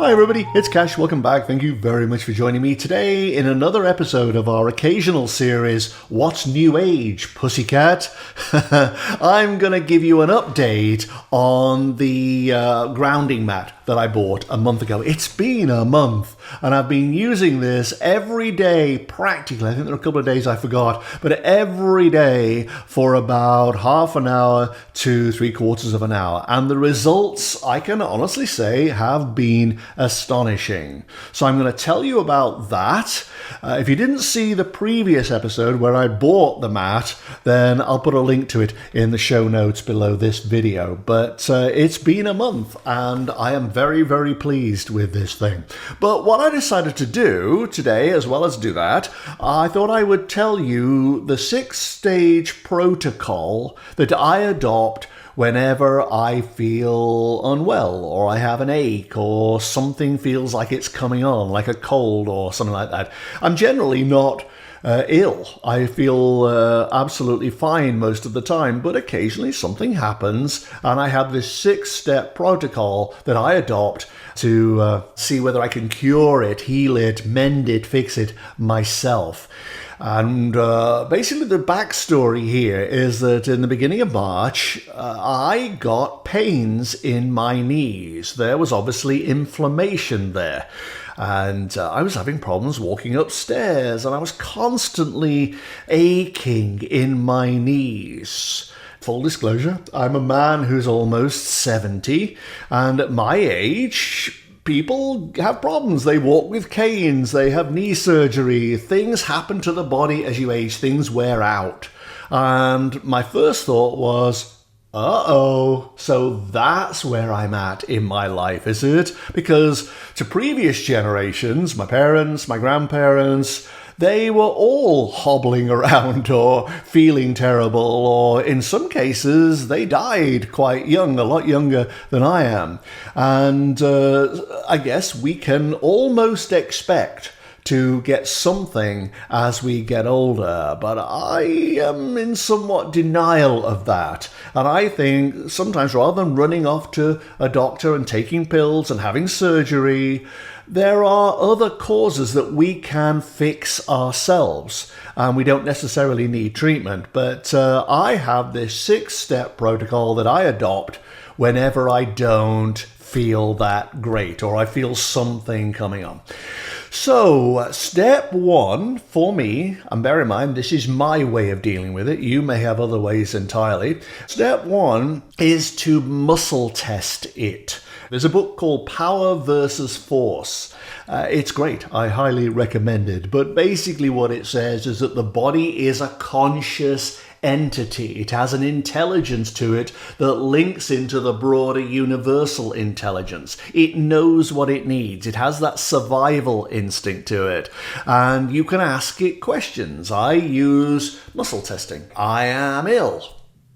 Hi everybody, it's Cash. Welcome back. Thank you very much for joining me today in another episode of our occasional series, What's New Age, Pussycat? I'm going to give you an update on the grounding mat that I bought a month ago. It's been a month and I've been using this every day practically. I think there are a couple of days I forgot, but every day for about half an hour to 3/4 of an hour. And the results, I can honestly say, have been astonishing. So I'm going to tell you about that. If you didn't see the previous episode where I bought the mat, then I'll put a link to it in the show notes below this video. But it's been a month and I am very, very pleased with this thing. But what I decided to do today, as well as do that, I thought I would tell you the 6-stage protocol that I adopt whenever I feel unwell or I have an ache or something feels like it's coming on, like a cold or something like that. I'm generally not ill. I feel absolutely fine most of the time, but occasionally something happens and I have this 6-step protocol that I adopt to see whether I can cure it, heal it, mend it, fix it myself. And basically the backstory here is that in the beginning of March, I got pains in my knees. There was obviously inflammation there. And I was having problems walking upstairs, and I was constantly aching in my knees. Full disclosure, I'm a man who's almost 70, and at my age, people have problems. They walk with canes, they have knee surgery, things happen to the body as you age, things wear out. And my first thought was, uh-oh, so that's where I'm at in my life, is it? Because to previous generations, my parents, my grandparents, they were all hobbling around or feeling terrible, or in some cases, they died quite young, a lot younger than I am. And I guess we can almost expect to get something as we get older, but I am in somewhat denial of that. And I think sometimes rather than running off to a doctor and taking pills and having surgery, there are other causes that we can fix ourselves, and we don't necessarily need treatment. But I have this 6-step protocol that I adopt whenever I don't feel that great or I feel something coming on. So, step 1 for me, and bear in mind, this is my way of dealing with it. You may have other ways entirely. Step 1 is to muscle test it. There's a book called Power versus Force. It's great. I highly recommend it. But basically what it says is that the body is a conscious entity. It has an intelligence to it that links into the broader universal intelligence. It knows what it needs. It has that survival instinct to it. And you can ask it questions. I use muscle testing. I am ill.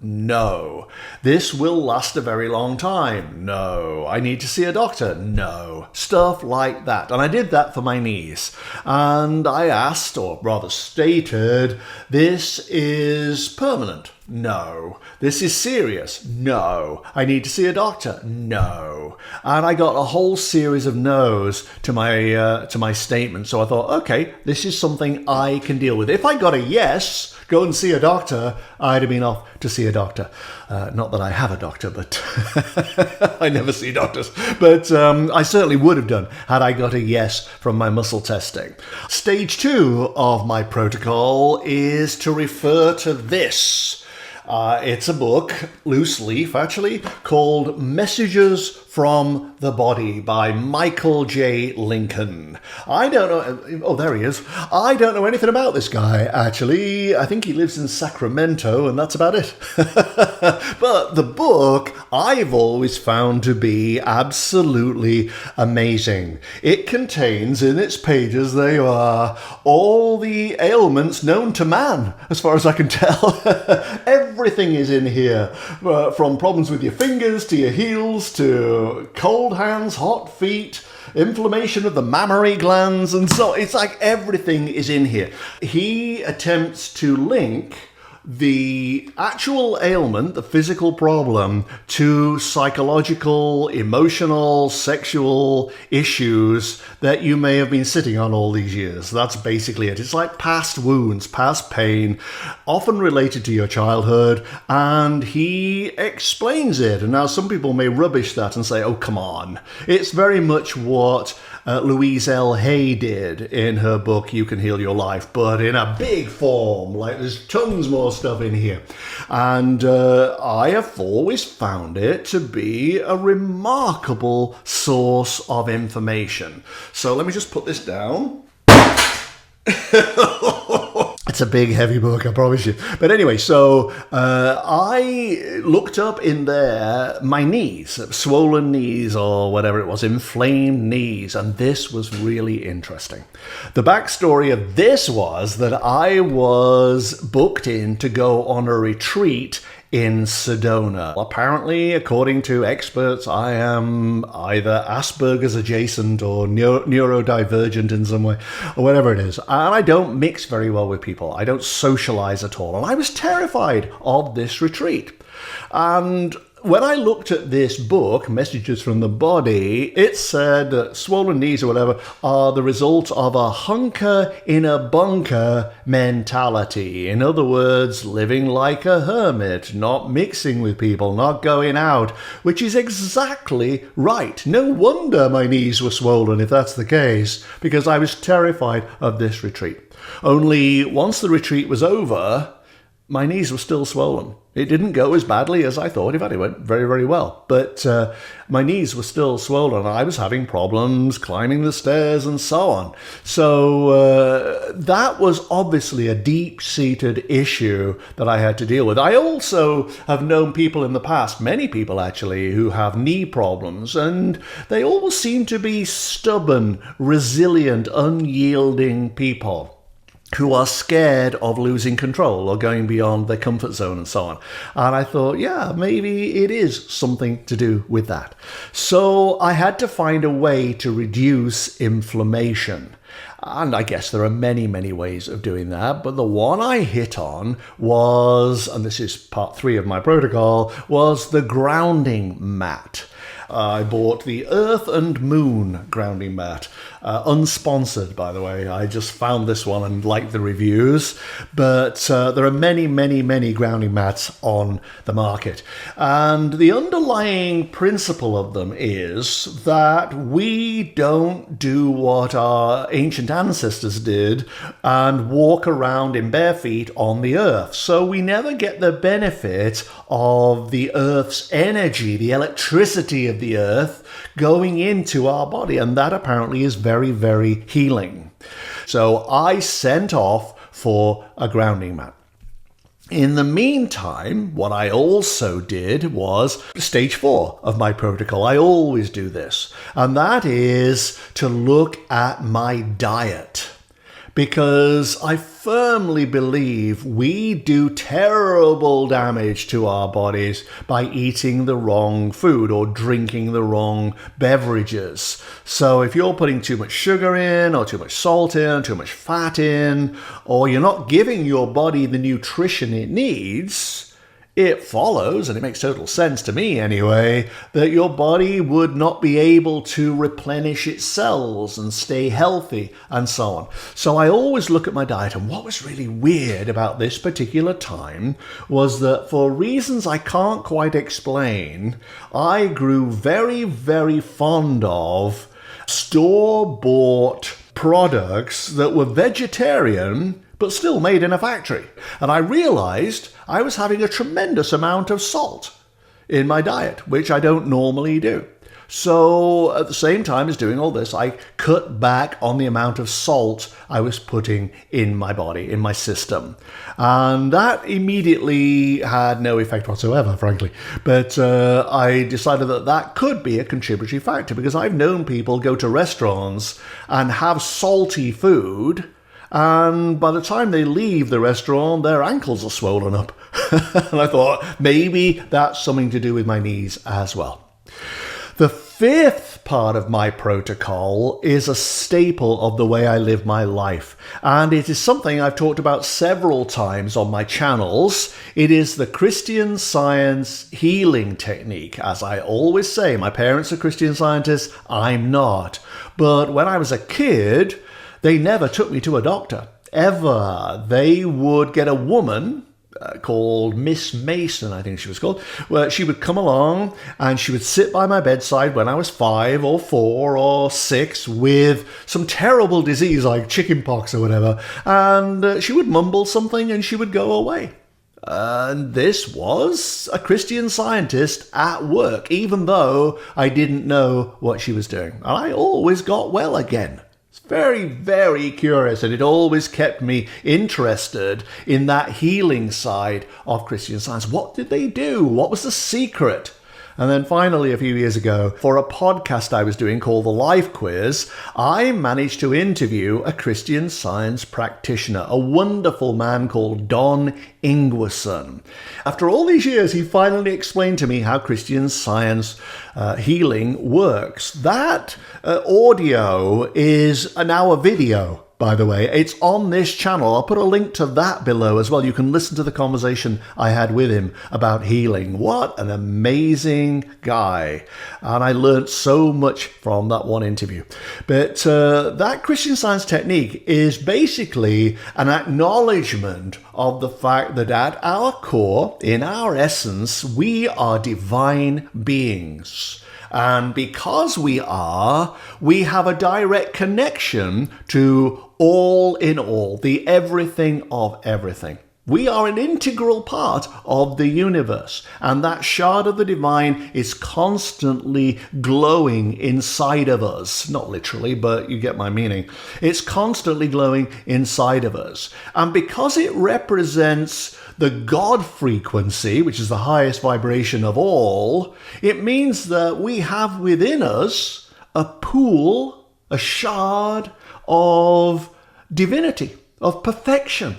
No. This will last a very long time. No. I need to see a doctor. No. Stuff like that. And I did that for my knees. And I asked, or rather stated, this is permanent. No. This is serious. No. I need to see a doctor. No. And I got a whole series of no's to my statement. So I thought, okay, this is something I can deal with. If I got a yes, go and see a doctor, I'd have been off to see a doctor. Not that I have a doctor, but I never see doctors. But I certainly would have done had I got a yes from my muscle testing. Stage 2 of my protocol is to refer to this. It's a book, loose leaf actually, called Messages from the Body by Michael J. Lincoln. I don't know, oh there he is. I don't know anything about this guy actually. I think he lives in Sacramento and that's about it. But the book I've always found to be absolutely amazing. It contains in its pages, there you are, all the ailments known to man, as far as I can tell. Everything is in here, from problems with your fingers to your heels to cold hands, hot feet, inflammation of the mammary glands, and so it's like everything is in here. He attempts to link the actual ailment, the physical problem, to psychological, emotional, sexual issues that you may have been sitting on all these years. That's basically it. It's like past wounds, past pain, often related to your childhood, and he explains it. And now some people may rubbish that and say, oh, come on. It's very much what Louise L. Hay did in her book, You Can Heal Your Life, but in a big form. Like, there's tons more stuff in here. And I have always found it to be a remarkable source of information. So let me just put this down. It's a big, heavy book, I promise you. But anyway, so I looked up in there my knees, swollen knees or whatever it was, inflamed knees, and this was really interesting. The backstory of this was that I was booked in to go on a retreat in Sedona. Apparently, according to experts, I am either Asperger's adjacent or neurodivergent in some way, or whatever it is. And I don't mix very well with people. I don't socialize at all. And I was terrified of this retreat. And when I looked at this book, Messages from the Body, it said that swollen knees or whatever are the result of a hunker in a bunker mentality. In other words, living like a hermit, not mixing with people, not going out, which is exactly right. No wonder my knees were swollen if that's the case, because I was terrified of this retreat. Only once the retreat was over, my knees were still swollen. It didn't go as badly as I thought. In fact, it went very, very well. But my knees were still swollen. I was having problems climbing the stairs and so on. So that was obviously a deep-seated issue that I had to deal with. I also have known people in the past, many people actually, who have knee problems. And they all seem to be stubborn, resilient, unyielding people who are scared of losing control or going beyond their comfort zone and so on. And I thought, yeah, maybe it is something to do with that. So I had to find a way to reduce inflammation. And I guess there are many, many ways of doing that. But the one I hit on was, and this is part 3 of my protocol, was the grounding mat. I bought the Earth and Moon grounding mat. Unsponsored, by the way. I just found this one and liked the reviews. But there are many, many, many grounding mats on the market. And the underlying principle of them is that we don't do what our ancient ancestors did and walk around in bare feet on the earth. So we never get the benefit of the earth's energy, the electricity of the earth going into our body. And that apparently is very, very healing. So I sent off for a grounding mat. In the meantime, what I also did was stage 4 of my protocol. I always do this, and that is to look at my diet. Because I firmly believe we do terrible damage to our bodies by eating the wrong food or drinking the wrong beverages. So if you're putting too much sugar in, or too much salt in, too much fat in, or you're not giving your body the nutrition it needs, it follows, and it makes total sense to me anyway, that your body would not be able to replenish its cells and stay healthy and so on. So I always look at my diet, and what was really weird about this particular time was that for reasons I can't quite explain, I grew very, very fond of store-bought products that were vegetarian but still made in a factory. And I realized I was having a tremendous amount of salt in my diet, which I don't normally do. So at the same time as doing all this, I cut back on the amount of salt I was putting in my body, in my system. And that immediately had no effect whatsoever, frankly. But I decided that that could be a contributory factor, because I've known people go to restaurants and have salty food, and by the time they leave the restaurant, their ankles are swollen up. And I thought, maybe that's something to do with my knees as well. The fifth part of my protocol is a staple of the way I live my life, and it is something I've talked about several times on my channels. It is the Christian Science healing technique. As I always say, my parents are Christian Scientists, I'm not. But when I was a kid, they never took me to a doctor, ever. They would get a woman called Miss Mason, I think she was called, where she would come along and she would sit by my bedside when I was 5 or 4 or 6 with some terrible disease like chickenpox or whatever, and she would mumble something and she would go away. And this was a Christian Scientist at work, even though I didn't know what she was doing. And I always got well again. Very, very curious, and it always kept me interested in that healing side of Christian Science. What did they do? What was the secret? And then finally, a few years ago, for a podcast I was doing called The Life Quiz, I managed to interview a Christian Science practitioner, a wonderful man called Don Ingwerson. After all these years, he finally explained to me how Christian Science healing works. That audio is now a video. By the way, it's on this channel. I'll put a link to that below as well. You can listen to the conversation I had with him about healing. What an amazing guy. And I learned so much from that one interview. But that Christian Science technique is basically an acknowledgement of the fact that at our core, in our essence, we are divine beings. And because we have a direct connection to all in all, the everything of everything. We are an integral part of the universe, and that shard of the divine is constantly glowing inside of us. Not literally, but you get my meaning. It's constantly glowing inside of us. And because it represents the God frequency, which is the highest vibration of all, it means that we have within us a pool, a shard of divinity, of perfection.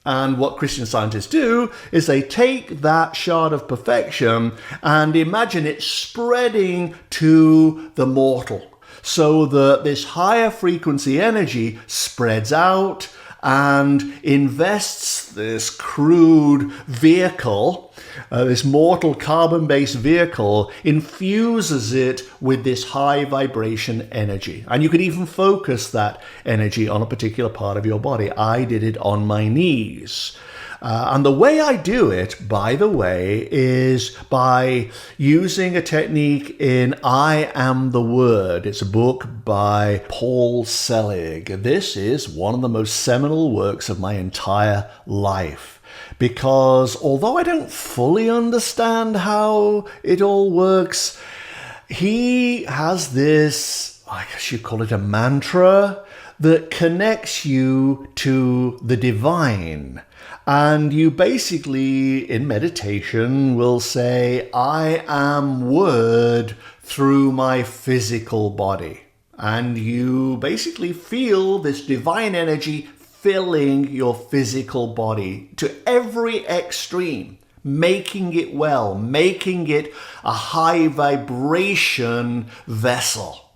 And what Christian Scientists do is they take that shard of perfection and imagine it spreading to the mortal, so that this higher frequency energy spreads out and invests this crude vehicle, this mortal carbon-based vehicle, infuses it with this high vibration energy. And you could even focus that energy on a particular part of your body. I did it on my knees. And the way I do it, by the way, is by using a technique in I Am the Word. It's a book by Paul Selig. This is one of the most seminal works of my entire life. Because although I don't fully understand how it all works, he has this, I guess you call it a mantra, that connects you to the divine. And you basically, in meditation, will say, I am Word through my physical body. And you basically feel this divine energy filling your physical body to every extreme, making it well, making it a high vibration vessel.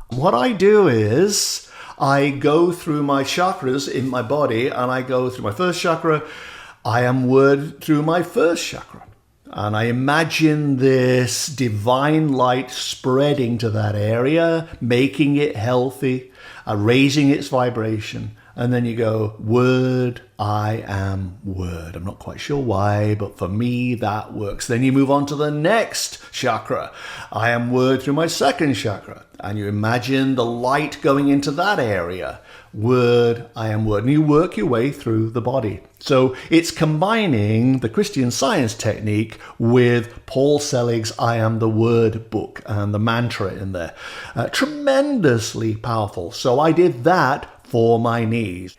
What I do is I go through my chakras in my body, and I go through my first chakra. I am Word through my first chakra. And I imagine this divine light spreading to that area, making it healthy, raising its vibration. And then you go, Word, I am Word. I'm not quite sure why, but for me, that works. Then you move on to the next chakra. I am Word through my second chakra. And you imagine the light going into that area. Word, I am Word. And you work your way through the body. So it's combining the Christian Science technique with Paul Selig's I Am the Word book and the mantra in there. Tremendously powerful. So I did that for my knees.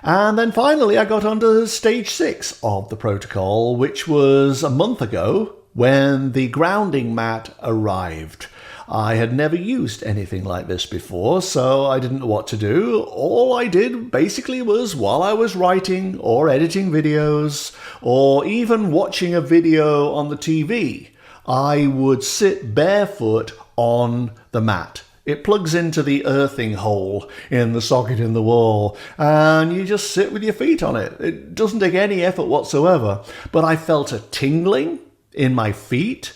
And then finally I got onto stage 6 of the protocol, which was a month ago when the grounding mat arrived. I had never used anything like this before, so I didn't know what to do. All I did basically was, while I was writing or editing videos or even watching a video on the TV, I would sit barefoot on the mat. It plugs into the earthing hole in the socket in the wall, and you just sit with your feet on it. It doesn't take any effort whatsoever, but I felt a tingling in my feet.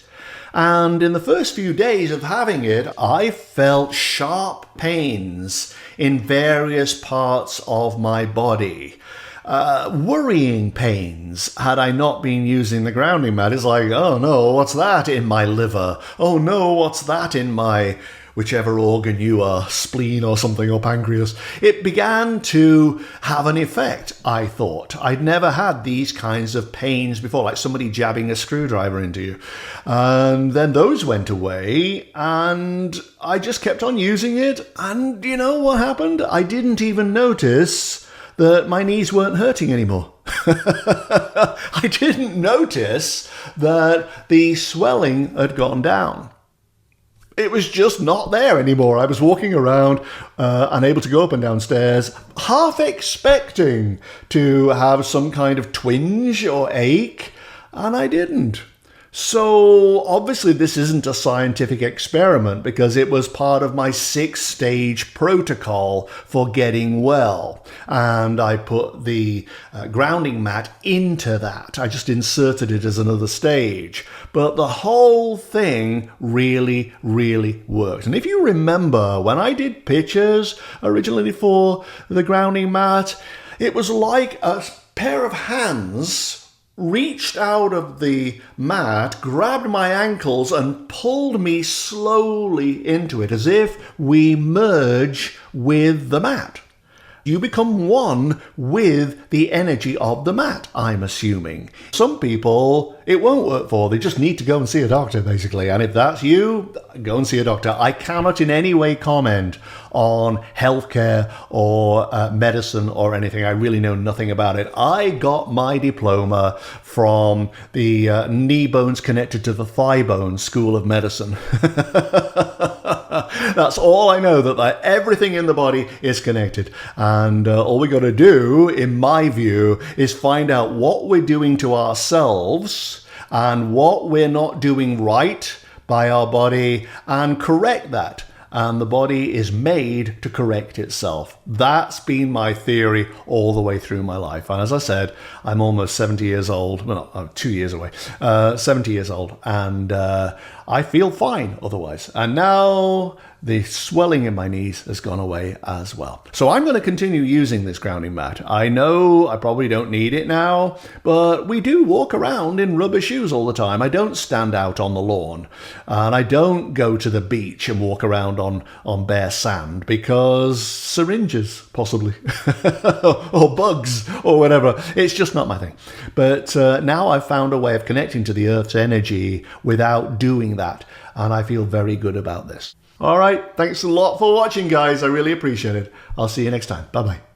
And in the first few days of having it, I felt sharp pains in various parts of my body. Worrying pains had I not been using the grounding mat. It's like, oh no, what's that in my liver? Oh no, what's that in my whichever organ you are, spleen or something, or pancreas. It began to have an effect, I thought. I'd never had these kinds of pains before, like somebody jabbing a screwdriver into you. And then those went away, and I just kept on using it, and you know what happened? I didn't even notice that my knees weren't hurting anymore. I didn't notice that the swelling had gone down. It was just not there anymore. I was walking around, unable to go up and down stairs, half expecting to have some kind of twinge or ache, and I didn't. So obviously this isn't a scientific experiment because it was part of my 6-stage protocol for getting well. And I put the grounding mat into that. I just inserted it as another stage. But the whole thing really, really worked. And if you remember, when I did pictures originally for the grounding mat, it was like a pair of hands reached out of the mat, grabbed my ankles and pulled me slowly into it, as if we merge with the mat. You become one with the energy of the mat, I'm assuming. Some people, it won't work for. They just need to go and see a doctor, basically. And if that's you, go and see a doctor. I cannot in any way comment on healthcare or medicine or anything. I really know nothing about it. I got my diploma from the knee bones connected to the thigh bones School of Medicine. That's all I know, that everything in the body is connected. And all we got to do, in my view, is find out what we're doing to ourselves and what we're not doing right by our body and correct that. And the body is made to correct itself. That's been my theory all the way through my life. And as I said, I'm almost 70 years old. Well, I'm 2 years away. 70 years old. And I feel fine otherwise. And now the swelling in my knees has gone away as well. So I'm going to continue using this grounding mat. I know I probably don't need it now, but we do walk around in rubber shoes all the time. I don't stand out on the lawn, and I don't go to the beach and walk around on bare sand because syringes, possibly, or bugs or whatever. It's just not my thing. But now I've found a way of connecting to the Earth's energy without doing that, and I feel very good about this. All right, thanks a lot for watching, guys. I really appreciate it. I'll see you next time. Bye-bye.